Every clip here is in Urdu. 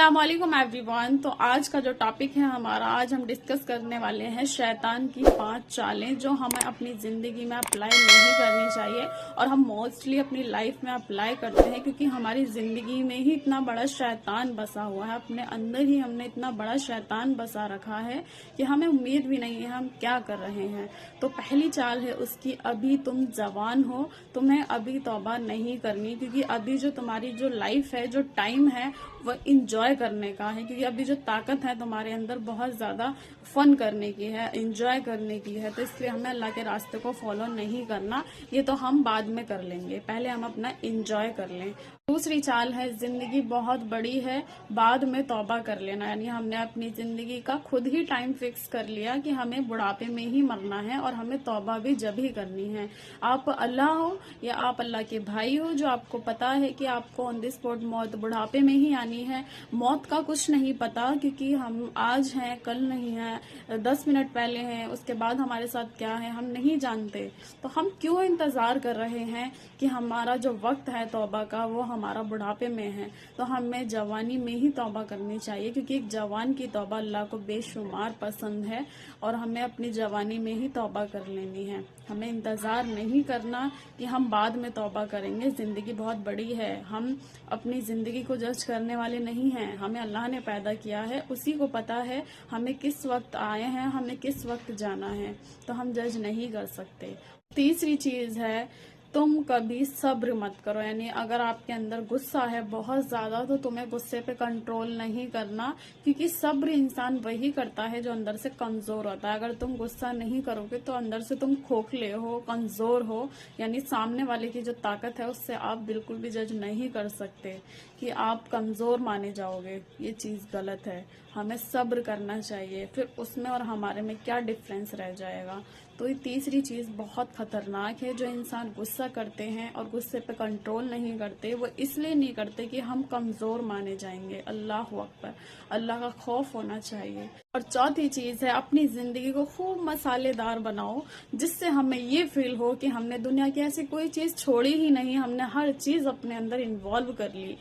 السلام علیکم ایوری ون۔ تو آج کا جو ٹاپک ہے ہمارا، آج ہم ڈسکس کرنے والے ہیں شیطان کی 5 چالیں جو ہمیں اپنی زندگی میں اپلائی نہیں کرنی چاہیے، اور ہم موسٹلی اپنی لائف میں اپلائی کرتے ہیں کیونکہ ہماری زندگی میں ہی اتنا بڑا شیطان بسا ہوا ہے، اپنے اندر ہی ہم نے اتنا بڑا شیطان بسا رکھا ہے کہ ہمیں امید بھی نہیں ہے ہم کیا کر رہے ہیں۔ تو پہلی چال ہے اس کی، ابھی تم جوان ہو، تمہیں ابھی توبہ نہیں کرنی، کیونکہ ابھی جو تمہاری جو لائف ہے، جو ٹائم ہے، وہ انجوائے کرنے کا ہے، کیونکہ ابھی جو طاقت ہے تمہارے اندر بہت زیادہ فن کرنے کی ہے، انجوائے کرنے کی ہے۔ تو اس لیے ہمیں اللہ کے راستے کو فالو نہیں کرنا، یہ تو ہم بعد میں کر لیں گے، پہلے ہم اپنا انجوائے کر لیں۔ دوسری چال ہے، زندگی بہت بڑی ہے، بعد میں توبہ کر لینا، یعنی ہم نے اپنی زندگی کا خود ہی ٹائم فکس کر لیا کہ ہمیں بڑھاپے میں ہی مرنا ہے، اور ہمیں توبہ بھی جب ہی کرنی ہے۔ آپ اللہ ہو یا آپ اللہ کے بھائی ہو، جو آپ کو پتا ہے کہ آپ کو آن دی اسپاٹ موت بڑھاپے میں ہی آنی ہے، موت کا کچھ نہیں پتا، کیونکہ ہم آج ہیں کل نہیں ہیں، 10 منٹ پہلے ہیں، اس کے بعد ہمارے ساتھ کیا ہے ہم نہیں جانتے۔ تو ہم کیوں انتظار کر رہے ہیں کہ ہمارا جو وقت ہے توبہ کا وہ ہمارا بڑھاپے میں ہے؟ تو ہمیں جوانی میں ہی توبہ کرنی چاہیے، کیونکہ ایک جوان کی توبہ اللہ کو بے شمار پسند ہے، اور ہمیں اپنی جوانی میں ہی توبہ کر لینی ہے۔ ہمیں انتظار نہیں کرنا کہ ہم بعد میں توبہ کریں گے۔ زندگی بہت بڑی ہے، ہم اپنی زندگی کو جج کرنے والے نہیں ہیں، ہمیں اللہ نے پیدا کیا ہے، اسی کو پتا ہے ہمیں کس وقت آئے ہیں، ہمیں کس وقت جانا ہے، تو ہم جج نہیں کر سکتے۔ تیسری چیز ہے، تم کبھی صبر مت کرو، یعنی اگر آپ کے اندر غصہ ہے بہت زیادہ تو تمہیں غصے پہ کنٹرول نہیں کرنا، کیونکہ صبر انسان وہی کرتا ہے جو اندر سے کمزور ہوتا ہے۔ اگر تم غصہ نہیں کرو گے تو اندر سے تم کھوکھلے ہو، کمزور ہو، یعنی سامنے والے کی جو طاقت ہے اس سے آپ بالکل بھی جج نہیں کر سکتے کہ آپ کمزور مانے جاؤ گے، یہ چیز غلط ہے۔ ہمیں صبر کرنا چاہیے، پھر اس میں اور ہمارے میں کیا ڈفرینس رہ جائے گا۔ تو یہ تیسری چیز بہت خطرناک ہے، جو انسان غصہ کرتے ہیں اور غصے پہ کنٹرول نہیں کرتے، وہ اس لیے نہیں کرتے کہ ہم کمزور مانے جائیں گے۔ اللہ اکبر، اللہ کا خوف ہونا چاہیے۔ اور چوتھی چیز ہے، اپنی زندگی کو خوب مسالے دار بناؤ، جس سے ہمیں یہ فیل ہو کہ ہم نے دنیا کی ایسی کوئی چیز چھوڑی ہی نہیں، ہم نے ہر چیز اپنے اندر انوالو کر لی۔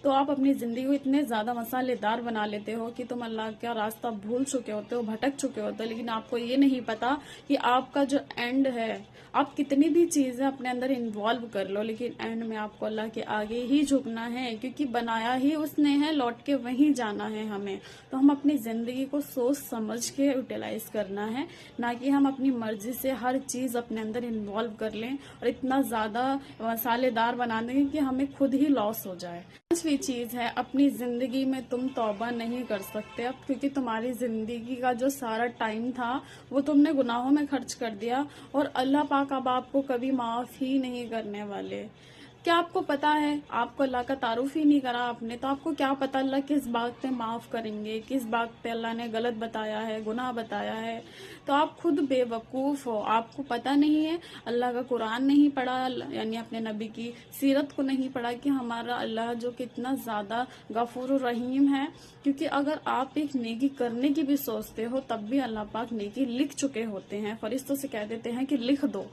تو آپ اپنی زندگی کو اتنے زیادہ مسالے دار بنا لیتے ہو کہ تم اللہ کا راستہ بھول چکے ہوتے ہو، بھٹک چکے ہوتے ہو، لیکن آپ کو یہ نہیں پتا کہ آپ کا جو اینڈ ہے، آپ کتنی بھی چیزیں اپنے اندر انوالو کر لو، لیکن اینڈ میں آپ کو اللہ کے آگے ہی جھکنا ہے، کیونکہ بنایا ہی اس نے ہے، لوٹ کے وہیں جانا ہے ہمیں۔ تو ہم اپنی زندگی کو سوچ سمجھ کے یوٹیلائز کرنا ہے، نہ کہ ہم اپنی مرضی سے ہر چیز اپنے اندر انوالو کر لیں اور اتنا زیادہ مسالے دار بنا دیں کہ ہمیں خود ہی لاس ہو جائے۔ پانچویں چیز ہے، اپنی زندگی میں تم توبہ نہیں کر سکتے اب، کیونکہ تمہاری زندگی کا جو سارا ٹائم تھا وہ تم نے گناہوں میں خرچ کر دیا، اور اللہ پاک اب آپ کو کبھی معاف ہی نہیں کرنے والے۔ کیا آپ کو پتا ہے، آپ کو اللہ کا تعارف ہی نہیں کرا آپ نے، تو آپ کو کیا پتا اللہ کس بات پہ معاف کریں گے، کس بات پہ اللہ نے غلط بتایا ہے، گناہ بتایا ہے۔ تو آپ خود بے وقوف ہو، آپ کو پتا نہیں ہے، اللہ کا قرآن نہیں پڑھا، یعنی اپنے نبی کی سیرت کو نہیں پڑھا کہ ہمارا اللہ جو کتنا زیادہ غفور الرحیم ہے۔ کیونکہ اگر آپ ایک نیکی کرنے کی بھی سوچتے ہو تب بھی اللہ پاک نیکی لکھ چکے ہوتے ہیں، فرشتوں سے کہہ دیتے ہیں کہ لکھ دو،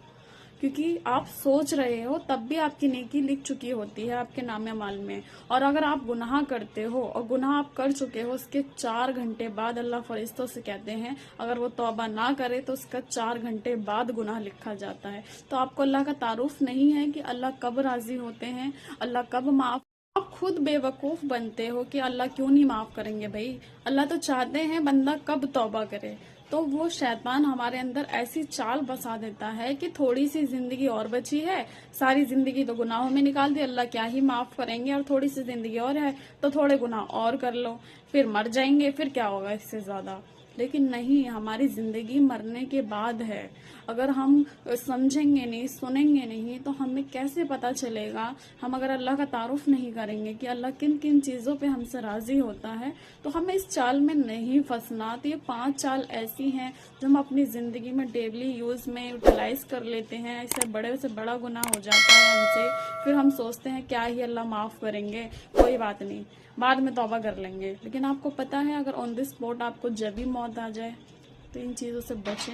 کیونکہ آپ سوچ رہے ہو تب بھی آپ کی نیکی لکھ چکی ہوتی ہے آپ کے نام اعمال میں۔ اور اگر آپ گناہ کرتے ہو اور گناہ آپ کر چکے ہو، اس کے 4 گھنٹے بعد اللہ فرشتوں سے کہتے ہیں اگر وہ توبہ نہ کرے تو اس کا 4 گھنٹے بعد گناہ لکھا جاتا ہے۔ تو آپ کو اللہ کا تعارف نہیں ہے کہ اللہ کب راضی ہوتے ہیں، اللہ کب معاف۔ آپ خود بے وقوف بنتے ہو کہ اللہ کیوں نہیں معاف کریں گے۔ بھائی اللہ تو چاہتے ہیں بندہ کب توبہ کرے، تو وہ شیطان ہمارے اندر ایسی چال بسا دیتا ہے کہ تھوڑی سی زندگی اور بچی ہے، ساری زندگی تو گناہوں میں نکال دی، اللہ کیا ہی معاف کریں گے، اور تھوڑی سی زندگی اور ہے تو تھوڑے گناہ اور کر لو، پھر مر جائیں گے، پھر کیا ہوگا اس سے زیادہ۔ لیکن نہیں، ہماری زندگی مرنے کے بعد ہے۔ اگر ہم سمجھیں گے نہیں، سنیں گے نہیں، تو ہمیں کیسے پتا چلے گا؟ ہم اگر اللہ کا تعارف نہیں کریں گے کہ اللہ کن کن چیزوں پہ ہم سے راضی ہوتا ہے، تو ہمیں اس چال میں نہیں پھنسنا۔ تو یہ 5 چال ایسی ہیں جو ہم اپنی زندگی میں ڈیلی یوز میں یوٹیلائز کر لیتے ہیں، اس سے بڑے سے بڑا گناہ ہو جاتا ہے ہم سے، پھر ہم سوچتے ہیں کیا ہی اللہ معاف کریں گے، کوئی بات نہیں، بعد میں توبہ کر لیں گے۔ لیکن آپ کو پتا ہے اگر آن دی اسپاٹ آپ کو جب بھی موت آ جائے تو ان چیزوں سے بچیں۔